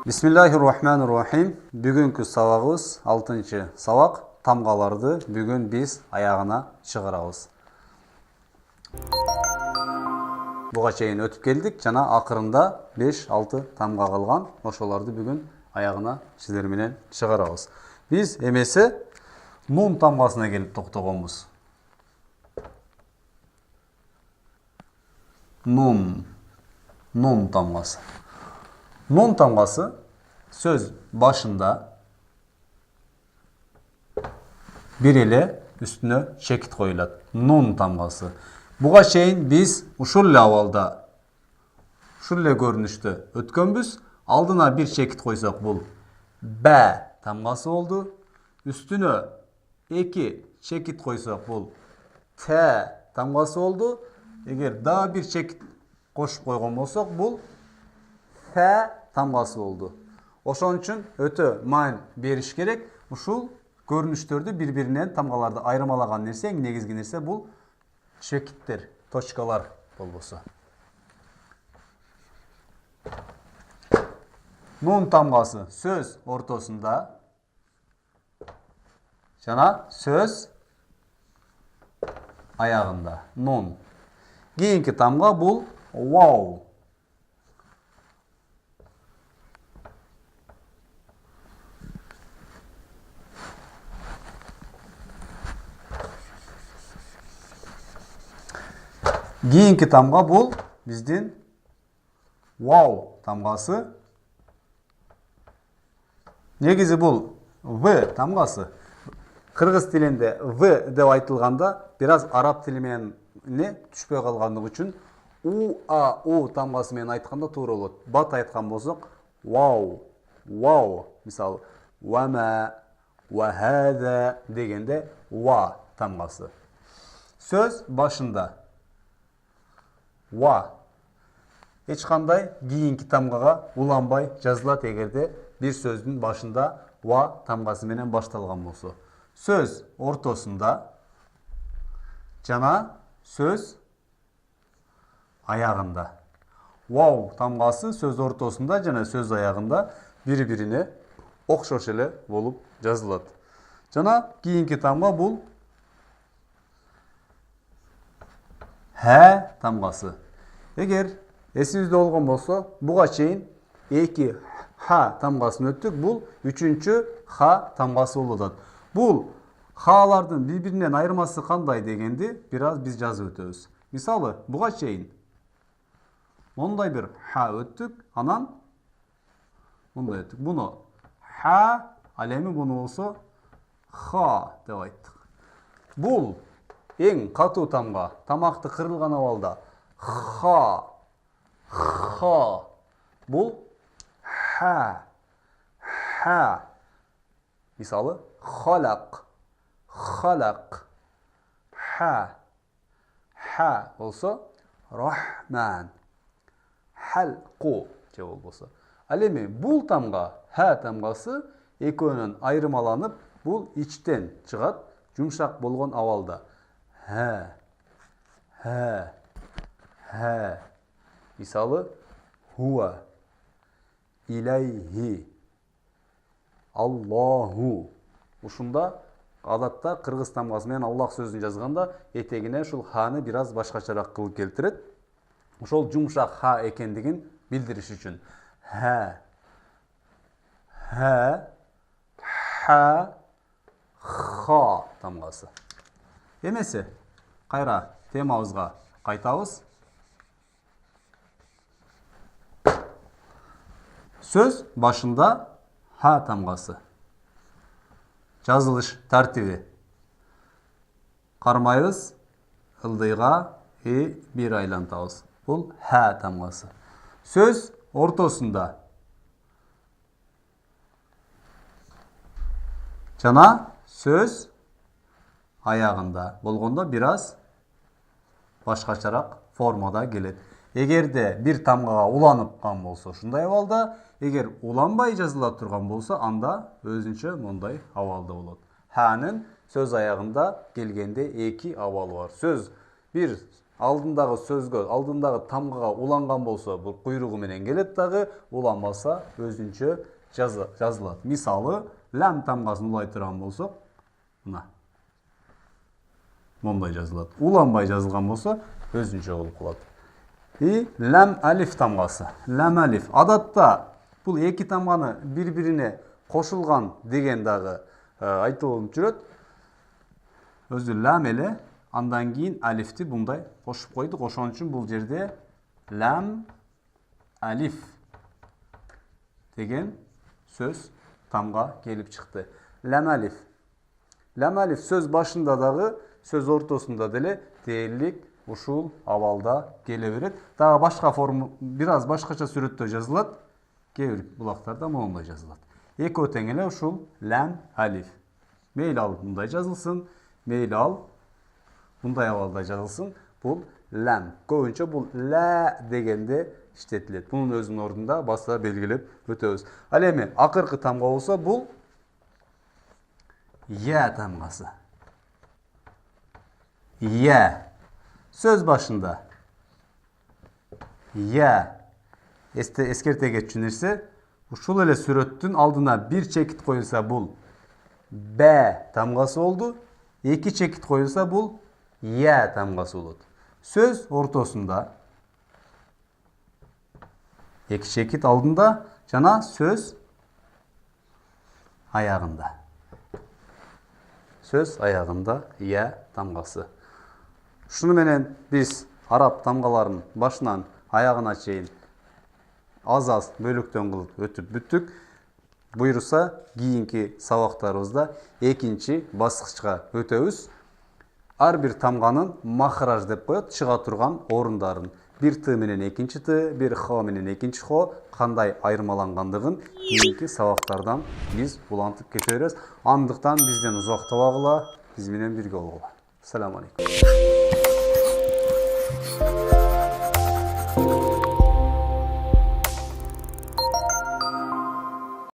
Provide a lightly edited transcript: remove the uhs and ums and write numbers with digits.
Bismillahirrahmanirrahim. Бүгінгі сабағымыз 6-шы сабақ. Тамғаларды бүгін біз аяғына шығарабыз. Бұға чейін өтіп келдік. Жана ақырында 5-6 тамға қалған. Ошоларды бүгін аяғына сіздерменен шығарабыз. Біз емесі нун тамғасына келіп тоқтағанбыз. Нун тамғасы. Нун тамғасы сөз башында bir еле үстіне чекит қойылады. Нун тамғасы. Бұға шейін біз ушул авалда, ушул көрінішті өткенбіз. Алдына bir чекит қойсақ, бұл бә тамғасы болды. Үстіне 2 чекит қойсақ, бұл тә тамғасы болды. Егер да bir чекит қошып қойған болсақ, бұл фә тамғасы болды. Ошон үчүн өтө майн бериш керек. Ушул көрүнүштөрдү бири-биринен тамгаларды айырмалаган нерсе, негизги нерсе бул чекиттер, точкалар болбосо. Нун тамгасы сөз ортосунда жана сөз аягында. Нун. Кийинки тамга бул вау. Кейінгі тамға бұл бізден вау тамғасы. Негізі бұл в тамғасы. Қырғыз тілінде в деп айтылғанда біраз араб тілімен түшпей қалғандығы үшін у тамғасымен айтқанда тура болады. Бат айтқан болсақ вау. Мысалы вама, вахада дегенде ва тамғасы. Сөз башында ва. Ешқандай кейінгі тамғаға уланбай жазылады егерде bir сөздің башында ва тамғасы менен башталған болса. Сөз ортосында жана сөз аяғында. Вау тамғасы сөз ортосында жана сөз аяғында бири-бирине окшош эле болуп жазылат. Жана кейінгі тамға бұл хә тамғасы. Егер эсибизде болгон болсо, буга чейин 2 ха тамгасын өттүк. Бул 3-чү ха тамгасы болот. Бул халардын бири-биринен айырмасы кандай дегенди бираз биз жазып өтөбүз. Мисалы, буга чейин мондай бир ха өттүк, анан мондай өттүк. Буну ха, ал эми буну болсо ха деп айттык. Бул эң катуу тамга, тамакты кырылган абалда ха. Бул ха. Мисалы, халак. Ха болсо рахман. Халку же болбосо. Ал эми бул тамга, ха тамгасы экөөнөн айырмаланып, бул ичтен чыгат, жумшак болгон абалда. Ха. Мисалы, хуа, илайхи, Аллаху. Ушунда адатта кыргыз тамгасы менен Аллах сөзүн жазганда этегине ушул ханы бираз башкачараак кылып келтирет. Ошол жумшак ха экендигин билдириш үчүн. Ха тамгасы. Эмесе, кайра темабызга кайтабыз. Сөз башында ха тамгасы. Жазылыш тартиби. Кармайбыз, ылдыйга бир айлантабыз. Бул ха тамгасы. Сөз ортосунда жана сөз аягында болгондо бираз башкачараак формада келет. Эгерде бир тамгага уланып калган болсо, ушундай абалда, эгер уланбай жазыла турган болсо, анда өзүнчө мондай абалда болот. Ханын сөз аягында келгенде 2 абалы бар. Сөз бир алдындағы сөзгө, алдындағы тамгага уланган болсо, бул куйругу менен келет дагы, уланбаса өзүнчө жазылат. Мисалы, лам тамгасын улай турган болсок, мына мондай жазылат. Уланбай жазылган болсо өзүнчө болуп калат. Лам алиф тамгасы. Лам алиф. Адатта бул эки тамганы бири-бирине кошулган деген дагы айтылып жүрөт. Өзү лам эле, андан кийин алифти мындай кошуп койдук. Ошон үчүн бул жерде лам алиф деген сөз тамга келип чыкты. Лам алиф. Лам алиф сөз башында дагы, сөз ортосунда деле дээрлик ушул абалда келе берет. Дагы башка форма, бир аз башкача сүрөттө жазылат. Кээ бир булактарда моундай жазылат. Экөө тең эле ушул лам алиф. Мейли ал мындай жазылсын, мейли ал мындай абалда жазылсын. Бул лам. Көбүнчө бул ла дегенде иштетилет. Бунун өзүнүн ордунда баса белгилеп өтөбүз. Ал эми акыркы тамга болсо бул я тамгасы. Я. Сөз башында. Я. Эскерте кетчү нерсе, ушул эле сүрөттүн алдына бир чекит коюлса бул б тамгасы болду. Эки чекит коюлса бул я тамгасы болот. Сөз ортосунда эки чекит алдында жана сөз аягында. Сөз аягында я тамгасы. Шуну менен биз араб тамгаларын башынан аягына чейин аз-аз бөлүктөн кылып өтүп бүттүк. Буйруса, кийинки сабактарыбызда экинчи баскычка өтөбүз. Ар бир тамганын махраж деп коет, чыга турган орундарын. Бир т менен экинчи т, бир х менен экинчи х кандай айырмалангандыгын кийинки сабактардан биз улантып кете беребиз. Андыктан бизден узактабагыла, биз менен бирге болгула. Assalamu alaikum.